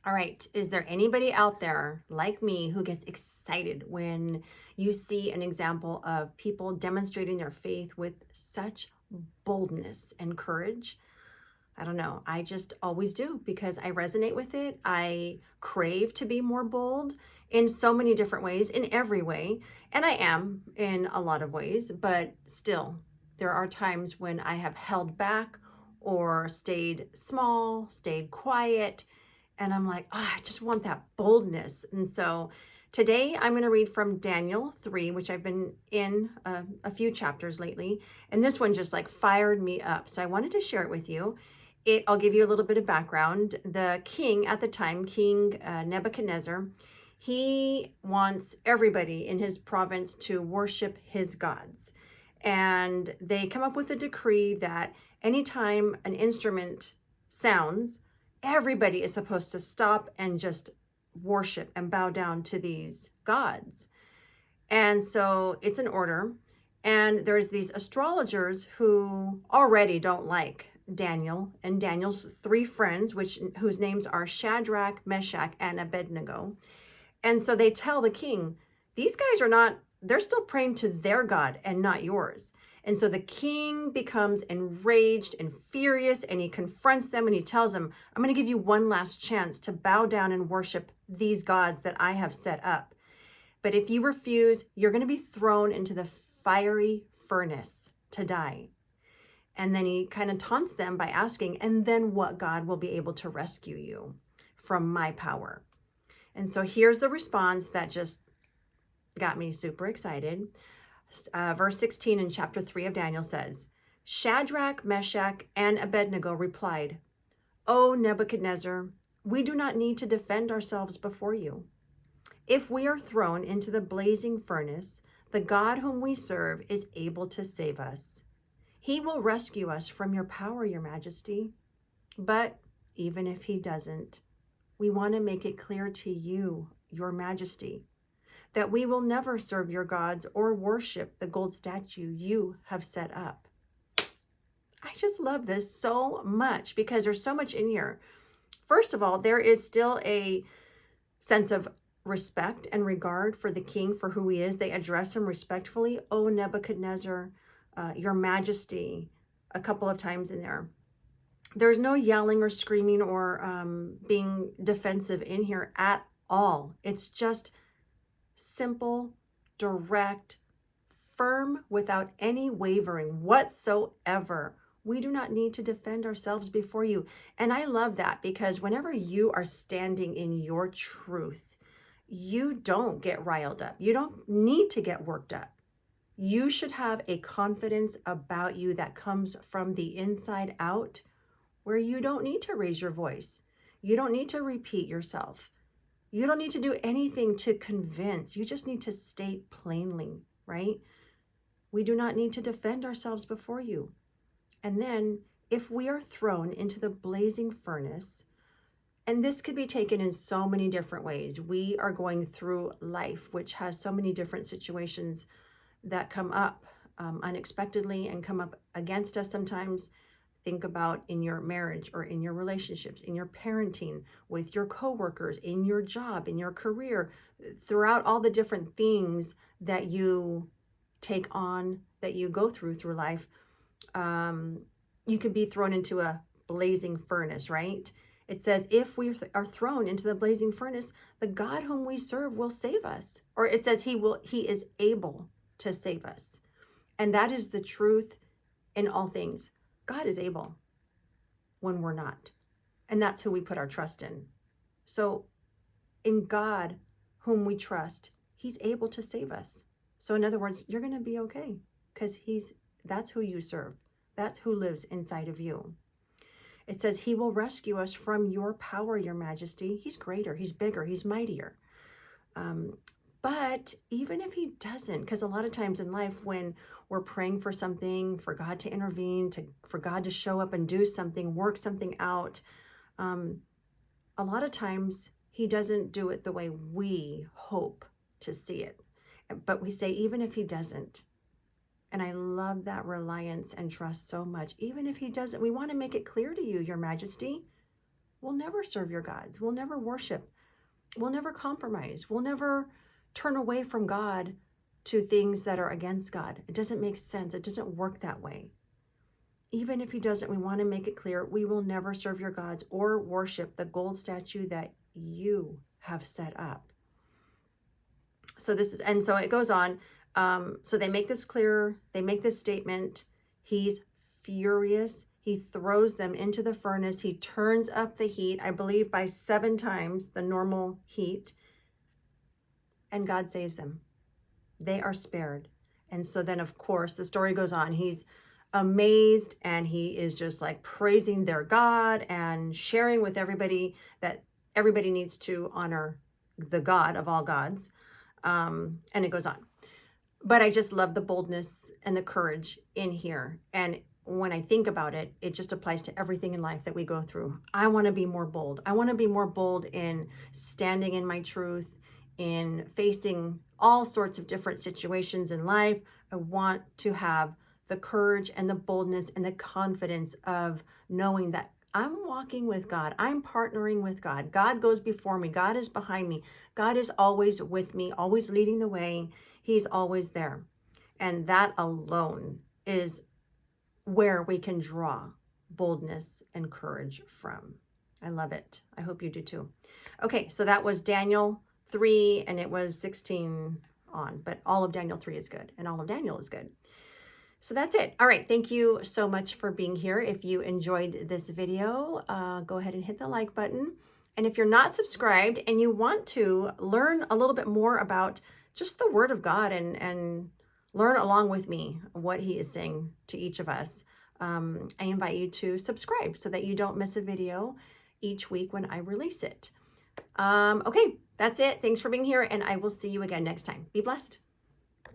All right. Is there anybody out there like me who gets excited when you see an example of people demonstrating their faith with such boldness and courage? I don't know. I just always do because I resonate with it. I crave to be more bold in so many different ways, in every way. And I am in a lot of ways, but still, there are times when I have held back or stayed small, stayed quiet. And I'm like, oh, I just want that boldness. And so today I'm going to read from Daniel 3, which I've been in a few chapters lately. And this one just like fired me up. So I wanted to share it with you. I'll give you a little bit of background. The king at the time, King Nebuchadnezzar, he wants everybody in his province to worship his gods. And they come up with a decree that anytime an instrument sounds, everybody is supposed to stop and just worship and bow down to these gods. And so it's an order. And there's these astrologers who already don't like Daniel and Daniel's three friends, whose names are Shadrach, Meshach, and Abednego. And so they tell the king, these guys are not, they're still praying to their God and not yours. And so the king becomes enraged and furious, and he confronts them and he tells them, I'm going to give you one last chance to bow down and worship these gods that I have set up. But if you refuse, you're going to be thrown into the fiery furnace to die. And then he kind of taunts them by asking, and then what God will be able to rescue you from my power? And so here's the response that just got me super excited. Verse 16 in chapter 3 of Daniel says, Shadrach, Meshach, and Abednego replied, O Nebuchadnezzar, we do not need to defend ourselves before you. If we are thrown into the blazing furnace, the God whom we serve is able to save us. He will rescue us from your power, your majesty. But even if he doesn't, we want to make it clear to you, your majesty, that we will never serve your gods or worship the gold statue you have set up. I just love this so much because there's so much in here. First of all, there is still a sense of respect and regard for the king, for who he is. They address him respectfully. Oh, Nebuchadnezzar, your majesty, a couple of times in there. There's no yelling or screaming or being defensive in here at all. It's just simple, direct, firm, without any wavering whatsoever. We do not need to defend ourselves before you. And I love that because whenever you are standing in your truth, you don't get riled up. You don't need to get worked up. You should have a confidence about you that comes from the inside out, where you don't need to raise your voice. You don't need to repeat yourself. You don't need to do anything to convince. You just need to state plainly, right? We do not need to defend ourselves before you. And then if we are thrown into the blazing furnace, and this could be taken in so many different ways. We are going through life, which has so many different situations that come up unexpectedly and come up against us sometimes. Think about in your marriage or in your relationships, in your parenting, with your coworkers, in your job, in your career, throughout all the different things that you take on, that you go through life. You could be thrown into a blazing furnace, right? It says, if we are thrown into the blazing furnace, the God whom we serve will save us. Or it says he is able to save us. And that is the truth in all things. God is able when we're not. And that's who we put our trust in. So in God whom we trust, he's able to save us. So in other words, you're going to be okay because that's who you serve. That's who lives inside of you. It says he will rescue us from your power, your majesty. He's greater, he's bigger, he's mightier. But even if he doesn't, because a lot of times in life when we're praying for something, for God to intervene, for God to show up and do something, work something out, a lot of times he doesn't do it the way we hope to see it. But we say, even if he doesn't, and I love that reliance and trust so much. Even if he doesn't, we want to make it clear to you, your majesty, We'll never serve your gods. We'll never worship. We'll never compromise. We'll never turn away from God to things that are against God. It doesn't make sense. It doesn't work that way. Even if he doesn't, we want to make it clear, we will never serve your gods or worship the gold statue that you have set up. So so it goes on. So they make this clear. They make this statement. He's furious. He throws them into the furnace. He turns up the heat, I believe by 7 times the normal heat. And God saves them. They are spared. And so then, of course, the story goes on. He's amazed and he is just like praising their God and sharing with everybody that everybody needs to honor the God of all gods. And it goes on. But I just love the boldness and the courage in here. And when I think about it, it just applies to everything in life that we go through. I want to be more bold. I want to be more bold in standing in my truth, in facing all sorts of different situations in life. I want to have the courage and the boldness and the confidence of knowing that I'm walking with God. I'm partnering with God. God goes before me. God is behind me. God is always with me, always leading the way. He's always there. And that alone is where we can draw boldness and courage from. I love it. I hope you do too. Okay, so that was Daniel 3, and it was 16 on, but all of Daniel 3 is good, and all of Daniel is good. So that's it. All right, thank you so much for being here. If you enjoyed this video, go ahead and hit the like button. And if you're not subscribed and you want to learn a little bit more about just the Word of God and learn along with me what he is saying to each of us, I invite you to subscribe so that you don't miss a video each week when I release it. Okay, that's it. Thanks for being here, and I will see you again next time. Be blessed.